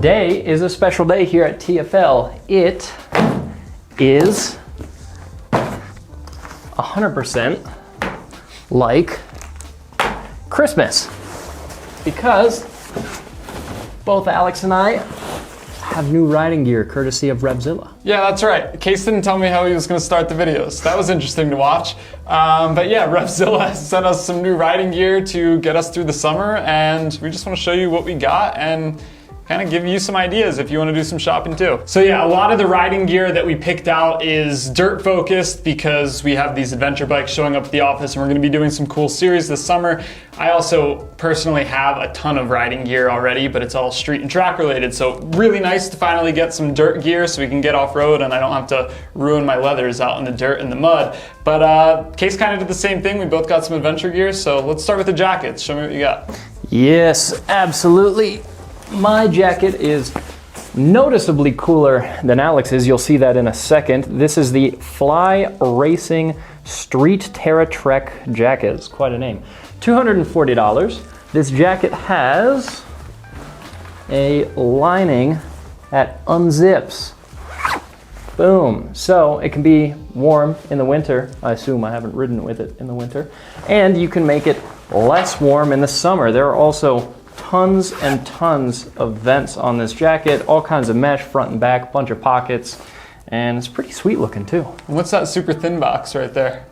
Today is a special day here at TFL. It is 100% like Christmas because both Alex and I have new riding gear courtesy of Revzilla. Yeah, that's right. Case didn't tell me how he was going to start the videos. That was interesting to watch. But yeah, Revzilla sent us some new riding gear to get us through the summer, and we just want to show you what we got and kind of give you some ideas if you want to do some shopping too. So yeah, a lot of the riding gear that we picked out is dirt focused because we have these adventure bikes showing up at the office and we're going to be doing some cool series this summer. I also personally have a ton of riding gear already, but it's all street and track related. So really nice to finally get some dirt gear so we can get off road and I don't have to ruin my leathers out in the dirt and the mud. But Case kind of did the same thing. We both got some adventure gear. So let's start with the jackets. Show me what you got. Yes, absolutely. My jacket is noticeably cooler than Alex's. You'll see that in a second. This is the Fly Racing Street Terra Trek jacket. It's quite a name. $240. This jacket has a lining that unzips. Boom. So it can be warm in the winter. I assume I haven't ridden with it in the winter. And you can make it less warm in the summer. There are also tons and tons of vents on this jacket, all kinds of mesh, front and back, bunch of pockets, and it's pretty sweet looking too. What's that super thin box right there?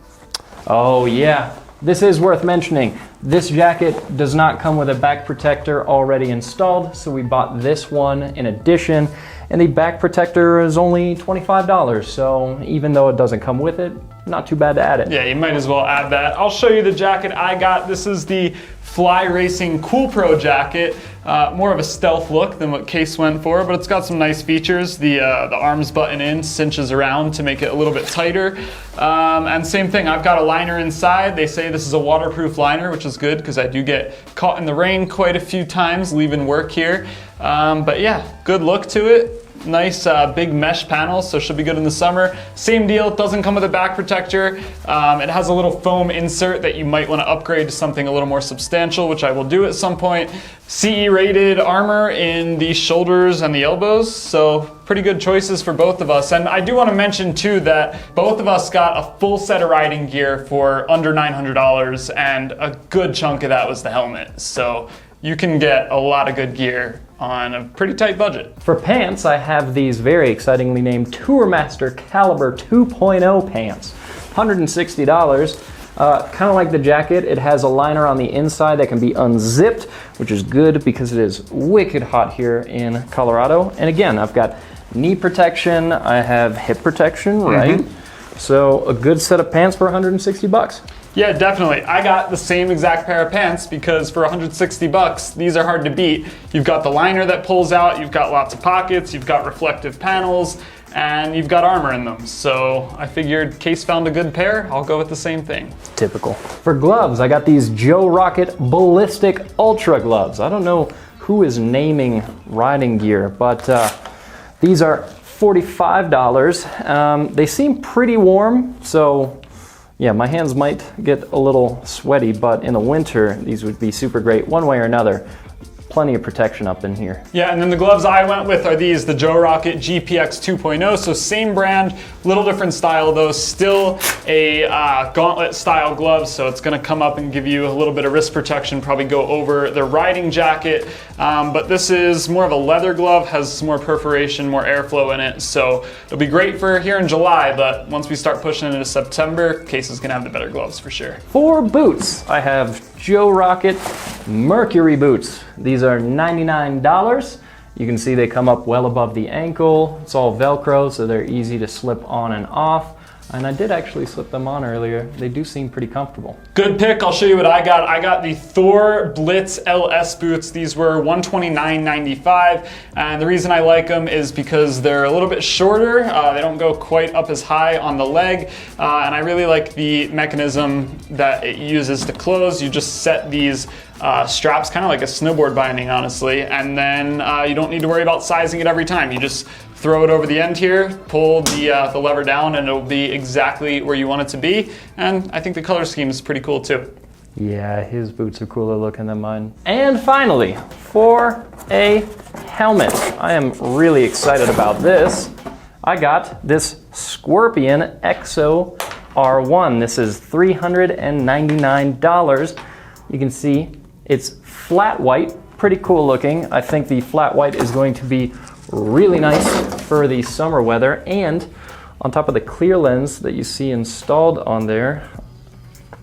Oh yeah, this is worth mentioning. This jacket does not come with a back protector already installed, so we bought this one in addition, and the back protector is only $25, so even though it doesn't come with it, not too bad to add it. Yeah, you might as well add that. I'll show you the jacket I got. This is the Fly Racing Cool Pro jacket. More of a stealth look than what Case went for, but it's got some nice features. The arms button in, cinches around to make it a little bit tighter. And same thing, I've got a liner inside. They say this is a waterproof liner, which is good because I do get caught in the rain quite a few times leaving work here. But yeah, good look to it. Nice big mesh panels, so should be good in the summer. Same deal, it doesn't come with a back protector. It has a little foam insert that you might want to upgrade to something a little more substantial, which I will do at some point. CE rated armor in the shoulders and the elbows, so pretty good choices for both of us. And I do want to mention too that both of us got a full set of riding gear for under $900, and a good chunk of that was the helmet. So you can get a lot of good gear on a pretty tight budget. For pants, I have these very excitingly named Tourmaster Caliber 2.0 pants. $160. Kind of like the jacket, it has a liner on the inside that can be unzipped, which is good because it is wicked hot here in Colorado. And again, I've got knee protection, I have hip protection, right? So a good set of pants for 160 bucks. Yeah, definitely. I got the same exact pair of pants because for 160 bucks, these are hard to beat. You've got the liner that pulls out, you've got lots of pockets, you've got reflective panels, and you've got armor in them. So I figured Case found a good pair, I'll go with the same thing. Typical. For gloves, I got these Joe Rocket Ballistic Ultra gloves. I don't know who is naming riding gear, but these are $45. They seem pretty warm, so yeah, my hands might get a little sweaty, but in the winter, these would be super great one way or another. Plenty of protection up in here. Yeah, and then the gloves I went with are these, the Joe Rocket GPX 2.0. So same brand, little different style though, still a gauntlet style glove. So it's gonna come up and give you a little bit of wrist protection, probably go over the riding jacket. But this is more of a leather glove, has more perforation, more airflow in it. So it'll be great for here in July, but once we start pushing into September, Case is gonna have the better gloves for sure. For boots, I have Joe Rocket Mercury boots. These are $99. You can see they come up well above the ankle. It's all Velcro, so they're easy to slip on and off. And I did actually slip them on earlier. They do seem pretty comfortable. Good pick. I'll show you what I got. I got the Thor Blitz LS boots. These were $129.95. And the reason I like them is because they're a little bit shorter. They don't go quite up as high on the leg. And I really like the mechanism that it uses to close. You just set these straps, kind of like a snowboard binding, honestly. And then you don't need to worry about sizing it every time. You just throw it over the end here, pull the lever down, and it'll be exactly where you want it to be. And I think the color scheme is pretty cool too. Yeah, his boots are cooler looking than mine. And finally, for a helmet. I am really excited about this. I got this Scorpion Exo R1. This is $399. You can see it's flat white, pretty cool looking. I think the flat white is going to be really nice for the summer weather, and on top of the clear lens that you see installed on there,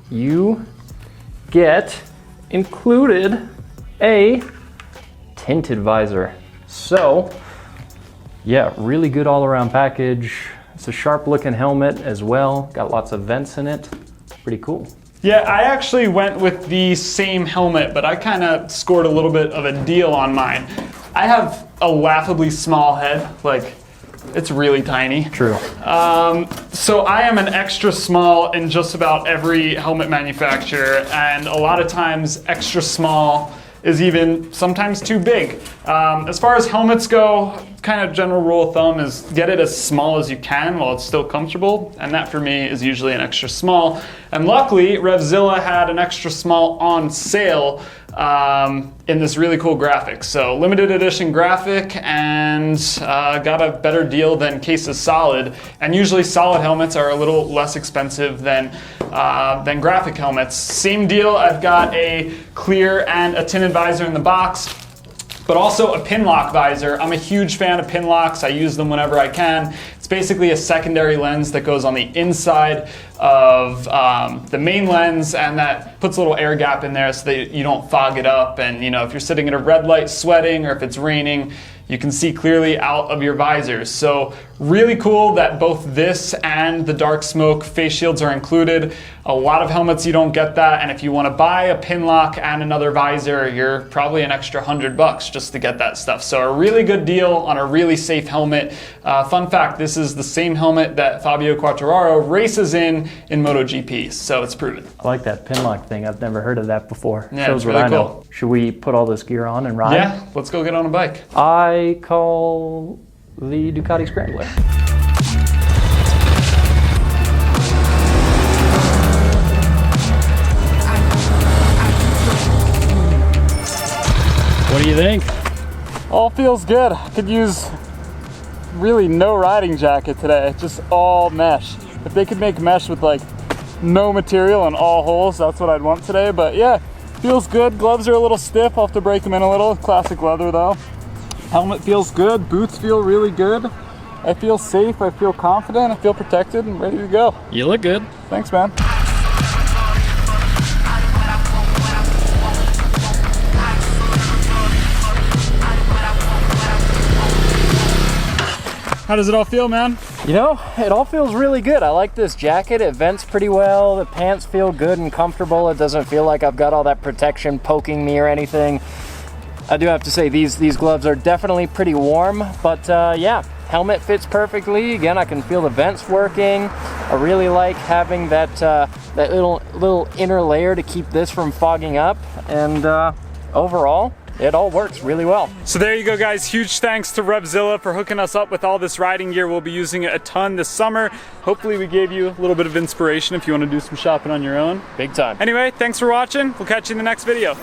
you get included a tinted visor. So yeah, really good all-around package. It's a sharp looking helmet as well. Got lots of vents in it. Pretty cool. Yeah, I actually went with the same helmet, but I kind of scored a little bit of a deal on mine. I have a laughably small head, like it's really tiny. True. So I am an extra small in just about every helmet manufacturer, and a lot of times extra small is even sometimes too big. As far as helmets go, kind of general rule of thumb is get it as small as you can while it's still comfortable, and that for me is usually an extra small. And luckily, Revzilla had an extra small on sale in this really cool graphic. So limited edition graphic, and got a better deal than cases solid. And usually solid helmets are a little less expensive than graphic helmets. Same deal, I've got a clear and a tinted visor in the box, but also a pin lock visor. I'm a huge fan of pin locks. I use them whenever I can. It's basically a secondary lens that goes on the inside of the main lens, and that puts a little air gap in there so that you don't fog it up. And you know, if you're sitting at a red light sweating, or if it's raining, you can see clearly out of your visors. So really cool that both this and the dark smoke face shields are included. A lot of helmets you don't get that, and if you want to buy a pin lock and another visor, you're probably an extra $100 just to get that stuff. So a really good deal on a really safe helmet. Fun fact, this is the same helmet that Fabio Quartararo races in MotoGP, so it's proven. I like that pin lock thing. I've never heard of that before. Yeah, Shows it's what really I know. cool. Should we put all this gear on and ride? Yeah, let's go get on a bike. I call the Ducati Scrambler. What do you think? All feels good. I could use really no riding jacket today, just all mesh. If they could make mesh with like no material and all holes, that's what I'd want today. But yeah, feels good. Gloves are a little stiff, I'll have to break them in a little. Classic leather though. Helmet feels good, boots feel really good. I feel safe, I feel confident, I feel protected and ready to go. You look good. Thanks, man. How does it all feel, man? You know, it all feels really good. I like this jacket. It vents pretty well. The pants feel good and comfortable. It doesn't feel like I've got all that protection poking me or anything. I do have to say these gloves are definitely pretty warm, but yeah, helmet fits perfectly. Again, I can feel the vents working. I really like having that that little inner layer to keep this from fogging up, and overall, it all works really well. So there you go, guys. Huge thanks to Revzilla for hooking us up with all this riding gear. We'll be using it a ton this summer. Hopefully we gave you a little bit of inspiration if you want to do some shopping on your own. Big time. Anyway, thanks for watching. We'll catch you in the next video.